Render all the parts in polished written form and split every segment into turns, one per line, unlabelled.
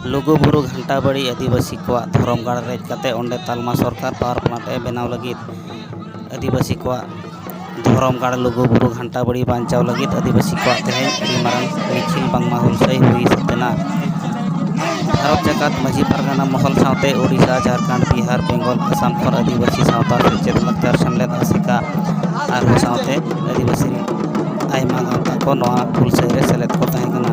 लुगुबुरु घंटाबाड़ी आदिवासी को धरमगाड़ रेज काते ओंडे तालमा सरकार पावर प्लांट बनाव लगित आदिवासी को धरमगाड़ लुगुबुरु घंटाबाड़ी बांचाव लगित आदिवासी को तेहें अड़ी मारंग मिছিল बांगमा हुलसाई हुई सतेना भारत जगत माझी परगना महल साथे ओडिशा झारखंड बिहार बेंगल आसाम खर आदिवासी सावता सेचेद लक्चर सेमलेद आसिका और साथे आदिवासी आयमा गावता को नवा हुलसाई रे सेलेद को तहेकना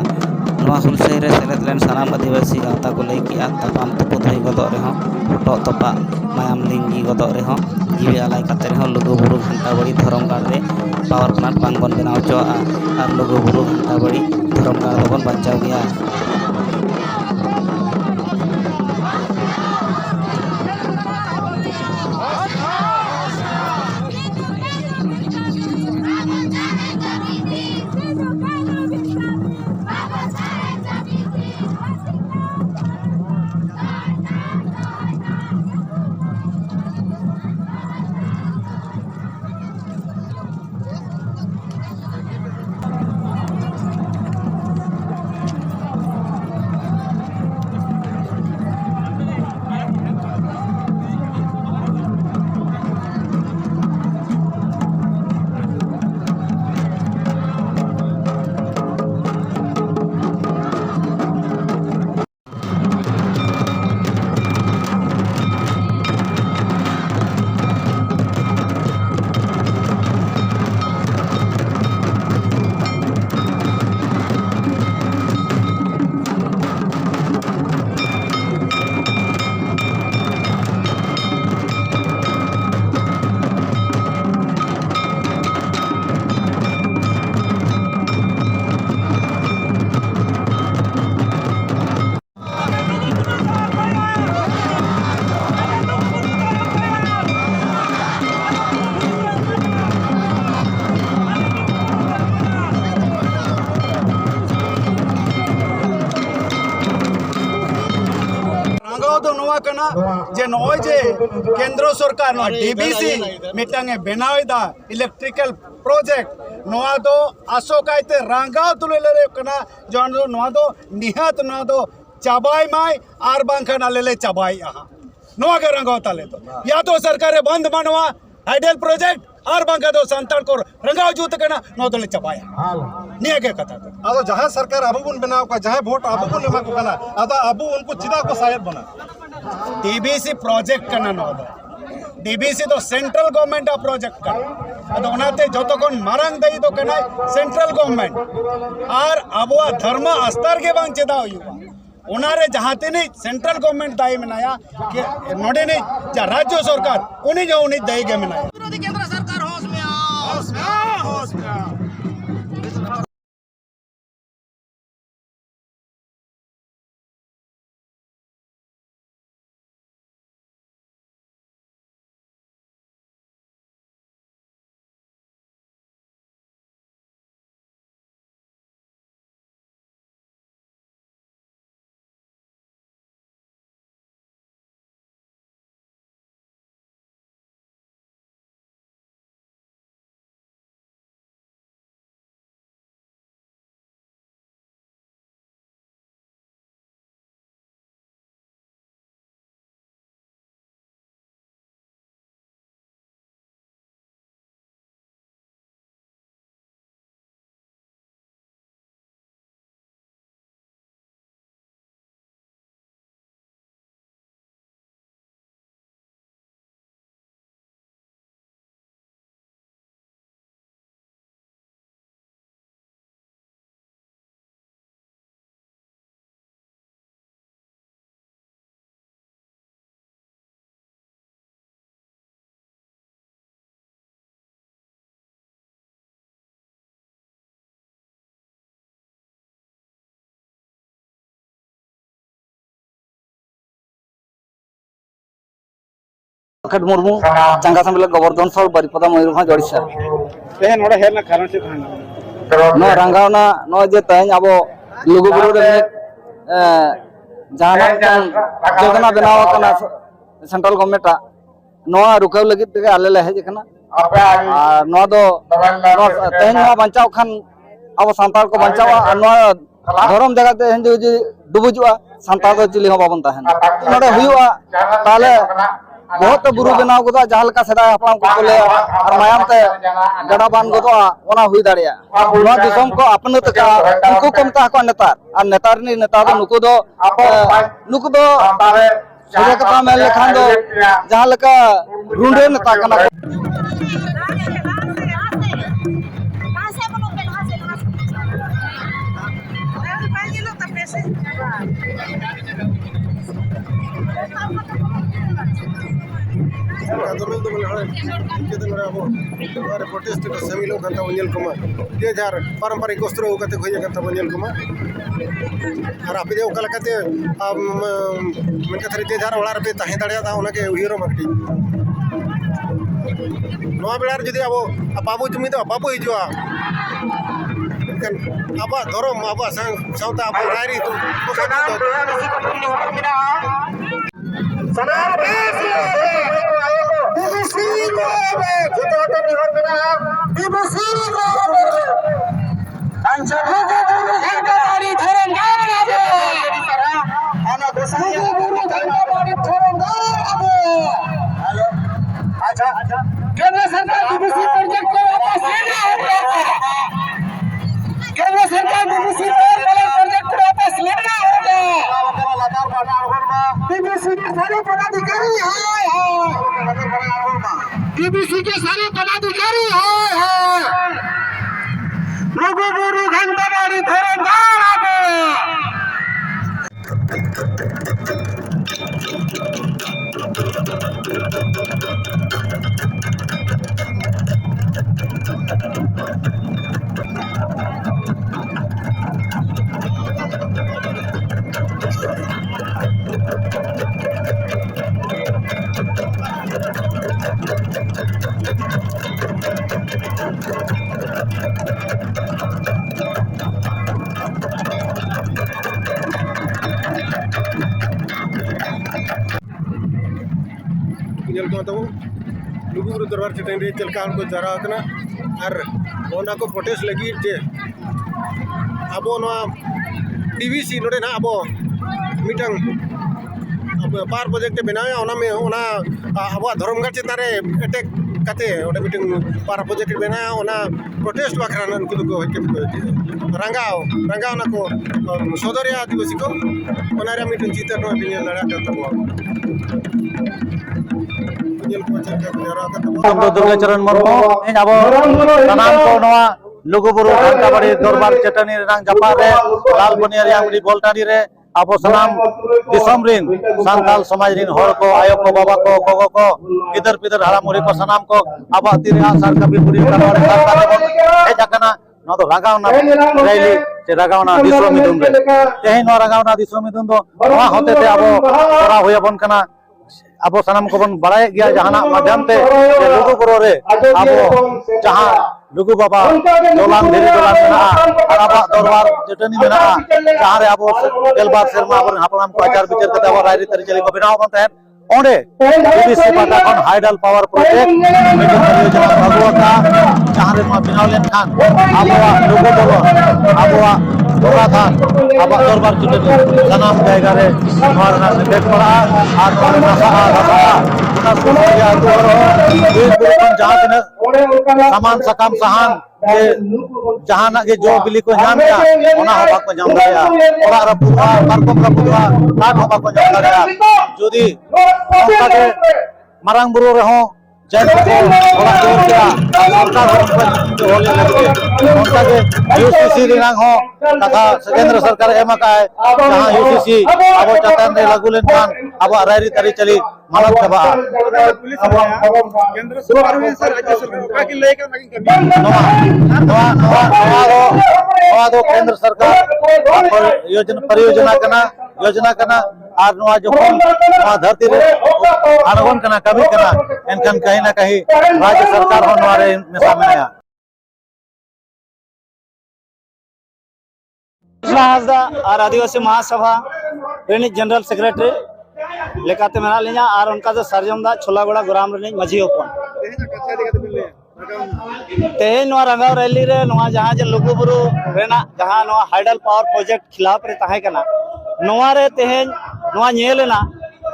नवा हुलसाई रे सेलेद लेन सानाम आदिवासी गावता को लई किया तापाम तुपुद हई गदो रेहो फोटो तपा मायाम लिंगी गदो रेहो जीवी आलाय काते रेहो लुगुबुरु घंटाबाड़ी धरमगाड़ रे पावर प्लांट बांग बन बनाव चोआ और लुगुबुरु घंटाबाड़ी धरमगाड़ दबन बांचाव गया।
जे नॉय जे केंद्र सरकार no DBC Mitange बनावेदा electrical project नोआ दो आसोकायते रांगाव तुलेले कना जन नोआ दो निहात नोआ दो चाबाई माय आर बांखन आलेले चाबाई आहा नोआ के रांगाव ताले तो या तो सरकारे बंद मानवा आइडियल प्रोजेक्ट आर बांका दो संतान को रंगाव जूत कना नो दोले चाबाया निया के कथा
आदो जहां सरकार अबु बुन बनाव का जहां वोट अबु बुन एमा को कना आदो अबु उनको चिदा को शायद बना
डीबीसी प्रोजेक्ट कना नो दो डीबीसी तो सेंट्रल गवर्नमेंट आ प्रोजेक्ट का अदो ओनाते जतो कोन मारंग दई दो कना सेंट्रल गवर्नमेंट आर अबुआ धर्म अस्तर के बांग चेदा हुआ उनारे जहां तेनी सेंट्रल गवर्नमेंट दाई मनाया कि नोडे ने जा राज्य सरकार उन्हीं जो उन्हीं दाई के मनाया विरोधी केंद्र सरकार होश में आओ होश में आओ होश में आओ।
अखेट मुर्मू चांगा सम्मेलन गोवर्धन सर बारिपदा मयूरभंज ओडिशा
तेहे नोडे हेलना कारण से
नो रंगावना नो जे तहन आबो लुगुबुरु रे जहाना योजना बनाव कना सेंट्रल गवर्नमेंट नवा रुकाव लगी ते आले ले हेज कना और नवा दो तेहन नवा बचाव खान अब सांताल को बचावा और नवा धर्म जगह ते हिंदू जी डुबुजुआ सांताल दो चिली हो बाबन तहन नोडे हुआ ताले बहुत बुरु बनाव गदा जहां लका सदा हपलाम को ले और मायाम ते गड़ा बान गदा ओना हुई दाड़िया नोआ दिसम को अपन तका उनको कमता को नेतार और नेतार नि नेता दो नुको दो सुरे कथा मेल लेखान दो जहां लका रुंडे नेता कना
प्रोटेस्ट को शामिल होता बनियल कुमा ते जार पारंपरिक वस्त्र होते खोजे करता बनियल कुमा और आप दे ओकला कते मन का थरी ते जार ओळा रे ताहे दाड़िया दा ओना के उहिरो मकटी नवा बेलार जदी अब बाबू जुमी तो बाबू हिजुआ kan apa धर्म apa साउता apa रायरी तो
केंद्र सरकार बीबीसी प्रोजेक्ट को वापस लेना होगा केंद्र सरकार बीबीसी प्रोजेक्ट को वापस लेना होगा बीबीसी के सारे पदाधिकारी बीबीसी के सारे पदाधिकारी रघु गुरु घंटाबाड़ी धर्मदार आगे लुगुबुरु दरबार चटन रे चलका को जरा कना और ओना को प्रोटेस्ट लगी जे अब डीवीसी नोडे ना अब मिटंग अब पार प्रोजेक्ट बनाया ओना में ओना अब धर्मगढ़ चिता रे अटैक कते ओडे मिटंग पार प्रोजेक्ट बनाया ओना प्रोटेस्ट बखरा उनको को रंगाओ ना को सदरिया आदिवासी को ओना रे मिटंग जीतर नो बिन लड़ा करता
दुर्गा चरण मुर्मू इन अब सनाम को नवा लुगुबुरु घंटाबाड़ी दरबार चटनी रंग जपार रे लाल बनिया रियांगड़ी बोलटानी रे अब सनाम दिसम रिन सांताल समाज रिन हर को आयो को बाबा को गोगो को इधर पिधर हरामुरी को सनाम को अब तिरे आसार कभी पूरी करवारे करता ए जकना न तो रागावना रैली से रागावना दिसोमिदुन रे तेहि न रागावना दिसोमिदुन दो वा होते ते अब तोरा होय बन कना अब सनाम को बन बड़ाए गया जहां माध्यम ते लुगु बुरु रे अब जहां लुगु बाबा दोलान धीरे दोलान मेना और अब दरबार चटनी मेना जहां रे अब गेलबार शर्मा अब हापनाम को आचार विचार करते अब रायरी तरी चली को बनाव बन तहन ओंडे बीबीसी पाटा खन हाइडल पावर प्रोजेक्ट मीटिंग परियोजना भगवता जहां रे मा बनाव लेन खान अब लुगु बुरु अब होगा था अब दरबार चटनी सनाम जायगा रे मारना से देख पड़ा और नसा ना सुनिया तो एक बुरकन जहां तिना सामान सकाम सहान के जहां ना के जो बिली को जाम गया ओना होबा को जाम गया ओरा रपुआ परकम रपुआ काट होबा को जाम गया जदी ओका के मारांग बुरु रहो जैन को ओरा जोर किया सरकार को होले लगे ओका के यूसीसी रिनांग हो तथा केंद्र सरकार एमा का है जहां यूसीसी अब चतन रे लगुलेन खान अब रायरी तरी चली मानव सभा
केंद्र सरकार में सर राज्य सरकार का की लेकर मांग कर
नवा दो केंद्र सरकार योजना करना और नवा जो नवा धरती रे अनगन करना कभी करना इनकन कहीं ना कहीं राज्य सरकार हो नवारे में आया
और आदिवासी महासभा जनरल सेक्रेटरी
लेकाते मेना लिया और उनका जो सरजम दा छोलागोड़ा ग्राम रे मझी होपन तेज रंगाव रैली रे जहाँ जे लुगुबुरु रेना जहाँ हाइडल पावर प्रोजेक्ट खिलाफ रे तहे कना रे तेज नेलेना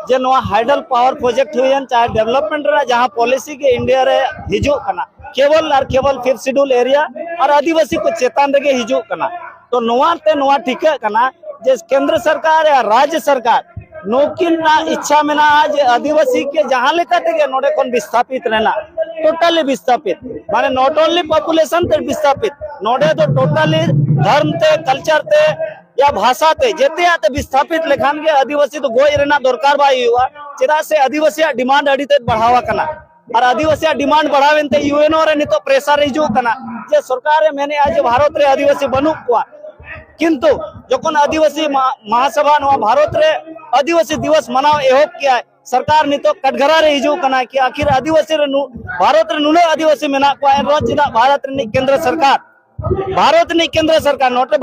जे हाइडल पावर प्रोजेक्ट हुई चाहे डेवलपमेंट रे जहाँ पॉलिसी के इंडिया रे हिजू कना केवल और केवल 5th शेड्यूल एरिया और आदिवासी को चेतान रे हिजू कना तो ठीका कना जे केंद्र सरकार या राज्य सरकार नौकिन ना इच्छा में ना आज आदिवासी के जहाँ लेकर के नोडे कौन विस्थापित रहना टोटली विस्थापित माने नॉट ओनली पॉपुलेशन ते विस्थापित नोडे तो टोटली धर्म ते कल्चर ते या भाषा ते जेते आते विस्थापित लेखान के आदिवासी तो गोय रहना दरकार बाई हुआ चेदा से आदिवासी डिमांड अड़ी ते बढ़ावा कना और आदिवासी डिमांड बढ़ावेन ते यूएनओ रे नितो प्रेशर हिजू कना जे सरकार मैंने आज भारत रे आदिवासी बनू कुआ किंतु जखन आदिवासी महासभा नवा भारत रे आदिवासी दिवस मनाव एहोब किया है सरकार नितो कटघरा रे हिजू कना कि आखिर आदिवासी रे भारत रे नुने आदिवासी मेना को रोज चिदा भारत रे केंद्र सरकार नोट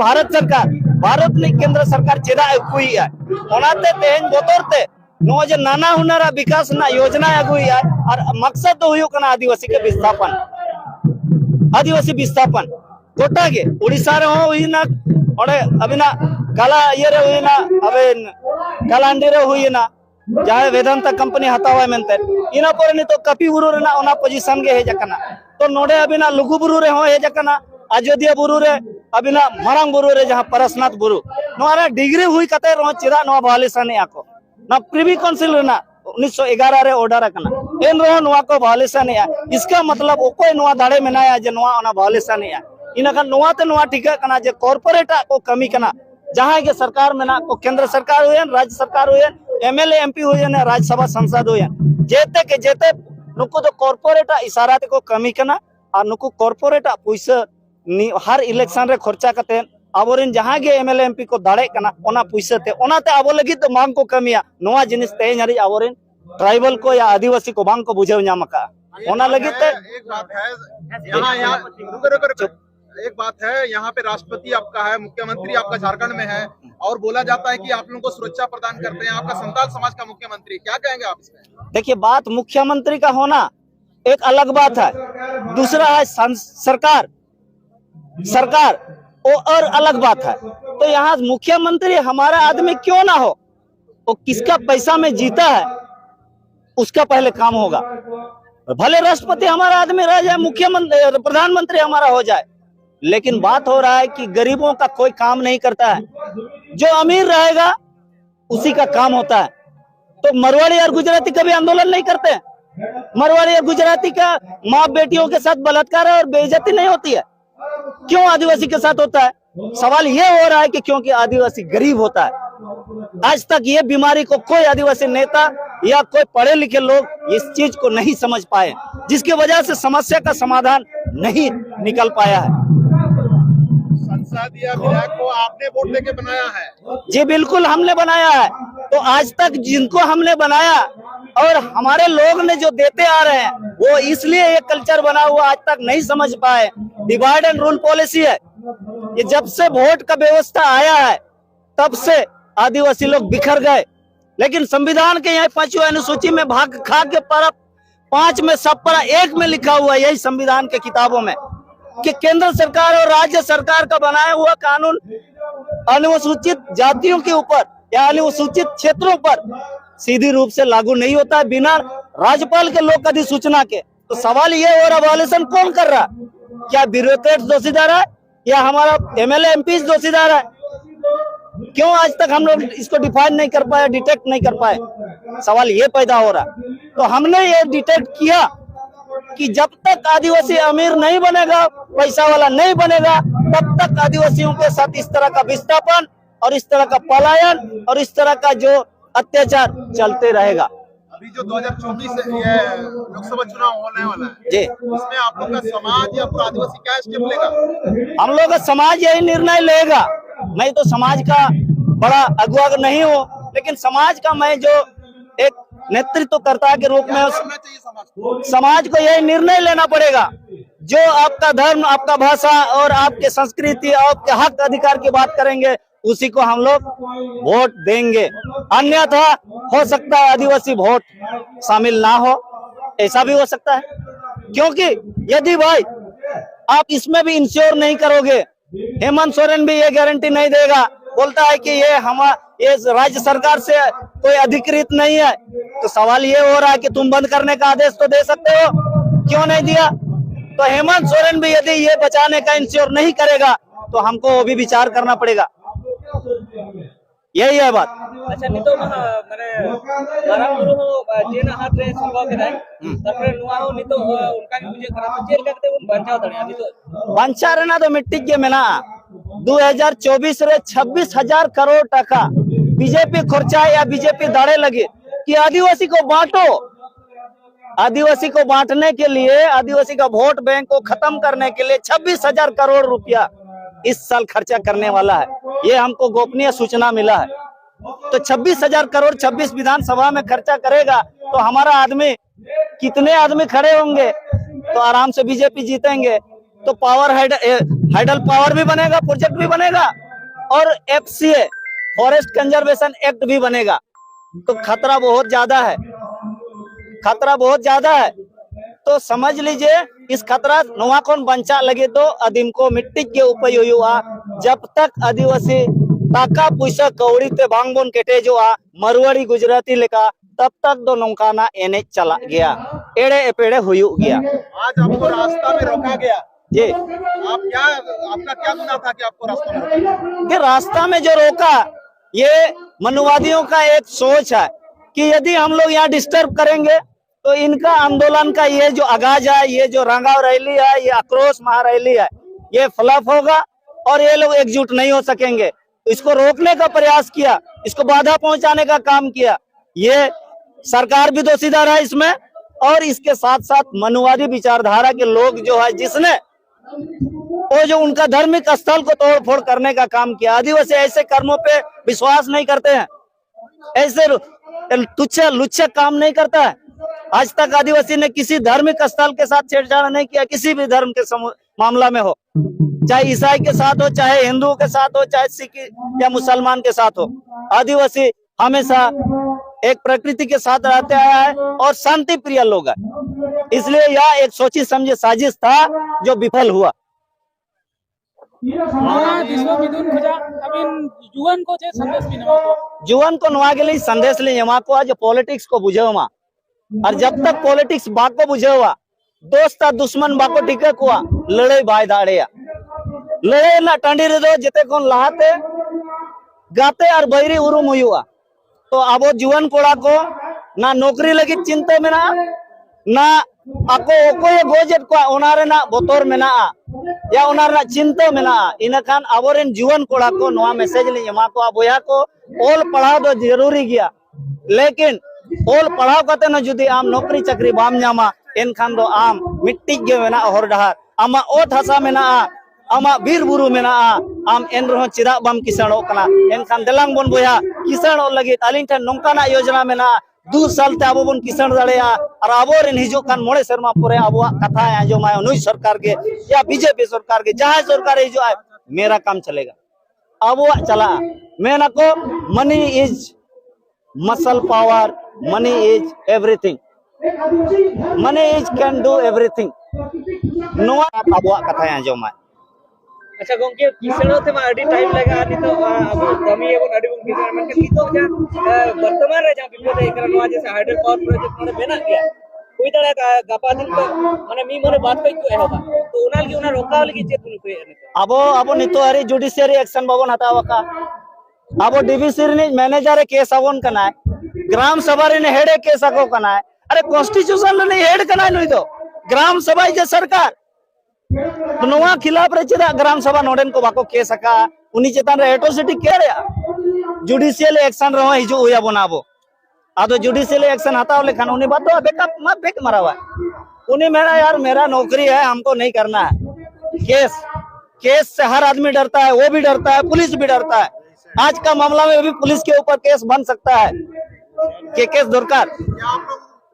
भारत ने केंद्र सरकार चेदा अगुई है ओनाते तेन बोतरते नो जे नाना हुनरा विकास ना योजना अगुई है और मकसद तो हुयो कना आदिवासी विस्थापन गोटा के उड़ीसा रे हो हुई ना ओडे अबिना काला ये रे हुई ना अबे कालांडी रे हुई ना जहाँ वेदांता कंपनी हतावा मेनते इना पर नि तो कपी बुरु रे ना ओना पोजीशन गे हेज कना तो नोडे अबिना लुगु बुरु रे हो हेज कना अयोध्या बुरु रे अबिना मारांग बुरु रे जहाँ परसनाथ बुरु नोरा डिग्री हुई कते रो चिदा नो वायलेशन आको ना प्रिवी काउंसिल रे ना 1911 रे ऑर्डर कना एन रो नोवा को वायलेशन है इसका मतलब ओकोय नोवा दाड़े मेनाया जे नोवा ओना वायलेशन है इनखान नोवा ते नोवा ठीका कना जे कॉर्पोरेट को कमी कना जहाँ के सरकार मेना को केंद्र सरकार हुए राज्य सरकार हुए एमएलए एमपी हुए राज्यसभा सांसद हुए जेते के जेते नुको तो कॉर्पोरेट इशारा को कमी कना और नुको कॉर्पोरेट पैसा हर इलेक्शन रे खर्चा करते आबोरिन जहाँ के एमएलए एमपी को दाड़े कना ओना पैसा ते ओनाते आबो लगी तो मांग को कमिया नोवा जिनिस तेज हरी आबोरिन ट्राइबल को या आदिवासी को बांग को बुझे नामका ओना लगी ते
एक बात है यहाँ पे राष्ट्रपति आपका है, मुख्यमंत्री आपका झारखंड में है और बोला जाता है कि आप लोगों को सुरक्षा प्रदान करते हैं, आपका संताल समाज का मुख्यमंत्री, क्या कहेंगे आप इसमें?
देखिए बात मुख्यमंत्री का होना एक अलग बात है, दूसरा है सरकार वो और अलग बात है। तो यहाँ मुख्यमंत्री हमारा आदमी क्यों ना हो, वो किसका पैसा में जीता है उसका पहले काम होगा। भले राष्ट्रपति हमारा आदमी रह जाए, मुख्यमंत्री प्रधानमंत्री हमारा हो जाए, लेकिन बात हो रहा है कि गरीबों का कोई काम नहीं करता है, जो अमीर रहेगा उसी का काम होता है। तो मरवाड़ी और गुजराती कभी आंदोलन नहीं करते, मरवाड़ी और गुजराती का माँ बेटियों के साथ बलात्कार और बेइज्जती नहीं होती है, क्यों आदिवासी के साथ होता है? सवाल ये हो रहा है कि क्योंकि आदिवासी गरीब होता है। आज तक ये बीमारी को कोई आदिवासी नेता या कोई पढ़े लिखे लोग इस चीज को नहीं समझ पाए, जिसकी वजह से समस्या का समाधान नहीं निकल पाया है।
संसद या विधायक को आपने वोट देके बनाया है?
जी बिल्कुल हमने बनाया है। तो आज तक जिनको हमने बनाया और हमारे लोग ने जो देते आ रहे हैं, वो इसलिए ये कल्चर बना हुआ आज तक नहीं समझ पाए। डिवाइड एंड रूल पॉलिसी है, ये जब से वोट का व्यवस्था आया है तब से आदिवासी लोग बिखर गए। लेकिन संविधान के यहाँ 5वीं अनुसूची में भाग खा के पारा 5 में सब पारा 1 में लिखा हुआ है, यही संविधान के किताबों में, कि केंद्र सरकार और राज्य सरकार का बनाया हुआ कानून अनुसूचित जातियों के ऊपर या अनुसूचित क्षेत्रों पर सीधी रूप से लागू नहीं होता है बिना राज्यपाल के लोक अधिसूचना के। तो सवाल ये हो रहा, वायलेशन कौन कर रहा? क्या ब्यूरोक्रेट दोषीदार है या हमारा एमएलए एमपी दोषीदार है? क्यों आज तक हम लोग इसको डिफाइन नहीं कर पाए, डिटेक्ट नहीं कर पाए? सवाल ये पैदा हो रहा। तो हमने ये डिटेक्ट किया कि जब तक आदिवासी अमीर नहीं बनेगा, पैसा वाला नहीं बनेगा, तब तक आदिवासियों के साथ इस तरह का विस्थापन और इस तरह का पलायन और इस तरह का जो अत्याचार चलते रहेगा।
अभी जो 2024 ये लोकसभा चुनाव होने वाला है
जी,
इसमें आप लोग का समाज या पूरा आदिवासी क्या स्टेप लेगा?
हम लोग का समाज यही निर्णय लेगा। मैं तो समाज का बड़ा अगुवा नहीं हूँ, लेकिन समाज का मैं जो एक नेतृत्व करता के रूप में समाज को यही निर्णय लेना पड़ेगा। जो आपका धर्म, आपका भाषा और आपके संस्कृति, आपके हक अधिकार की बात करेंगे, उसी को हम लोग वोट देंगे। अन्यथा हो सकता है आदिवासी वोट शामिल ना हो, ऐसा भी हो सकता है। क्योंकि यदि भाई आप इसमें भी इंश्योर नहीं करोगे, हेमंत सोरेन भी ये गारंटी नहीं देगा, बोलता है कि ये राज्य सरकार से कोई अधिकृत नहीं है, तो सवाल ये हो रहा है कि तुम बंद करने का आदेश तो दे सकते हो, क्यों नहीं दिया? तो हेमंत सोरेन भी यदि ये बचाने का इंश्योर नहीं करेगा तो हमको वो भी विचार करना पड़ेगा। यही है बात।
अच्छा नितो माने मारांग गुरु हो जेना हाथ रे संभव केदाय तारपरे नुआ हो नितो उनका भी बुझे करा तो चेल करते उन बंचाव दड़िया नितो
बंचा रेना तो मिट्टी के मेना 2024 रे 26,000 करोड़ टका बीजेपी खर्चा या बीजेपी दाड़े लगे कि आदिवासी को बांटो। आदिवासी को बांटने के लिए, आदिवासी का वोट बैंक को खत्म करने के लिए 26,000 करोड़ रुपया इस साल खर्चा करने वाला है। ये हमको गोपनीय सूचना मिला है। तो 26,000 करोड़ 26 विधानसभा में खर्चा करेगा तो हमारा आदमी, कितने आदमी खड़े होंगे तो आराम से बीजेपी जीतेंगे। तो पावर हाइडल पावर भी बनेगा, प्रोजेक्ट भी बनेगा और FCA फॉरेस्ट कंजर्वेशन एक्ट भी बनेगा। तो खतरा बहुत ज्यादा है, खतरा बहुत ज्यादा है। तो समझ लीजिए इस खतरा नवा कौन बंचा लगे तो आदिम को मिट्टी के ऊपर हुआ। जब तक आदिवासी टाका पैसा कौड़ी ते बांगबोन केटे जो मरवाड़ी गुजराती लेका, तब तक दो नौकाना एने चला गया, एड़े एपेड़े हुयु गया।
आज आपको रास्ता में रोका गया
जी,
आपका क्या गुनाह था कि आपको रास्ता में रोका गया?
कि रास्ता में जो रोका, ये मनुवादियों का एक सोच है कि यदि हम लोग यहाँ डिस्टर्ब करेंगे तो इनका आंदोलन का ये जो आगाज है, ये जो रंगाव रैली है, ये आक्रोश महारैली है, ये फ्लॉप होगा और ये लोग एकजुट नहीं हो सकेंगे। इसको रोकने का प्रयास किया, इसको बाधा पहुंचाने का काम किया। ये सरकार भी दोषीदार है इसमें, और इसके साथ साथ मनुवादी विचारधारा के लोग जो है, जिसने वो जो उनका धार्मिक स्थल को तोड़ फोड़ करने का काम किया। आदिवासी ऐसे कर्मों पे विश्वास नहीं करते हैं, ऐसे तुच्छ लुच्छ काम नहीं करता है। आज तक आदिवासी ने किसी धार्मिक स्थल के साथ छेड़छाड़ नहीं किया, किसी भी धर्म के मामला में हो, चाहे ईसाई के साथ हो, चाहे हिंदुओं के साथ हो, चाहे सिख या मुसलमान के साथ हो। आदिवासी हमेशा एक प्रकृति के साथ रहते आया है और शांति प्रिय लोग है। इसलिए यह एक सोची समझी साजिश था जो विफल हुआ। जुवन को नुआ के संदेश ले एमा को आज पॉलिटिक्स को बुझेवा, और जब तक पॉलिटिक्स बाको बुझेवा, दोस्त दुश्मन बाको टिके कुआ लड़ाई बाय दाड़ेया। लड़ाई ना टांडी रे दो जेते कोन लहाते गाते और बैरी उरुम हुआ। तो अब जुवन कोड़ा को ना नौकरी लगी चिंता में ना ako okoy gojet ko onare na botor mena ya onar na चिंता mena ina kan aboren juwan कोड़ा को नवा मैसेज ले एमा को aboya को ओल पढ़ाओ तो जरूरी गया, लेकिन ओल पढ़ाओ करते न जुदी आम नौकरी चाकरी बाम नामा एनखान दो आम मिट्टी गे मेना हर डहार आमा ओत हसा मेना आमा बीर बुरु मेना आम एन रहो चिदा बाम किसानो कना एनखान देलांग बोन बोया किसानो लगे अलिन ठन नोंकाना योजना मेना 2 साल ते आबो बोन किसान दाड़ेया और आबोरेन हिजो कान मोड़े शर्मा पुरे आबोआ कथा आंजोमा नुई सरकार के या बीजेपी सरकार के जहां सरकार हिजो आए मेरा काम चलेगा, आबोआ चला। मेना को money is muscle power, money is everything, money is can do everything नोआ आबोआ कथा आंजोमा।
अच्छा गोंके किसानों थे अड़ी टाइम लगा नि तो अब कमी एवं अड़ी बोन किसान मन के तो जा वर्तमान रे जा बिल्कुल एकरा नोआ जैसे हाइडल पावर प्रोजेक्ट ने बेना गया कोई तरह गपा दिन को माने मी मोने बात कोई को एहोबा तो उनाल की उना रोका लगी जे तुन को
अब नितो हरी जुडिशियरी एक्शन बाबन हतावा का अब डीबीसी रे मैनेजर केस आवon कनाय ग्राम सभा रे हेड केस आको कनाय अरे कॉन्स्टिट्यूशन रे हेड कनाय नई तो ग्राम सभा जे सरकार नोआ खिलाफ रे चेदा ग्राम सभा नोडेन को बाको केस आका उनी चेतान रे एट्रोसिटी के रे जुडिशियल एक्शन रो हिजु होया बनाबो आदो जुडिशियल एक्शन हटाओ लेखन उनी बात तो बेकअप मत बेक मरावा उनी मेरा यार मेरा नौकरी है हमको नहीं करना है। केस से हर आदमी डरता है, वो भी डरता है, पुलिस भी डरता है। आज का मामला में भी पुलिस के ऊपर केस बन सकता है कि केस दरकार।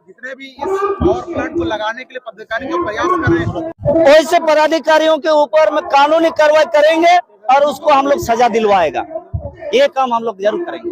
जितने भी इस पावर प्लांट को लगाने के लिए पदाधिकारी जो प्रयास कर रहे हैं
वैसे पदाधिकारियों के ऊपर में कानूनी कार्रवाई करेंगे और उसको हम लोग सजा दिलवाएगा।
ये काम हम लोग जरूर करेंगे।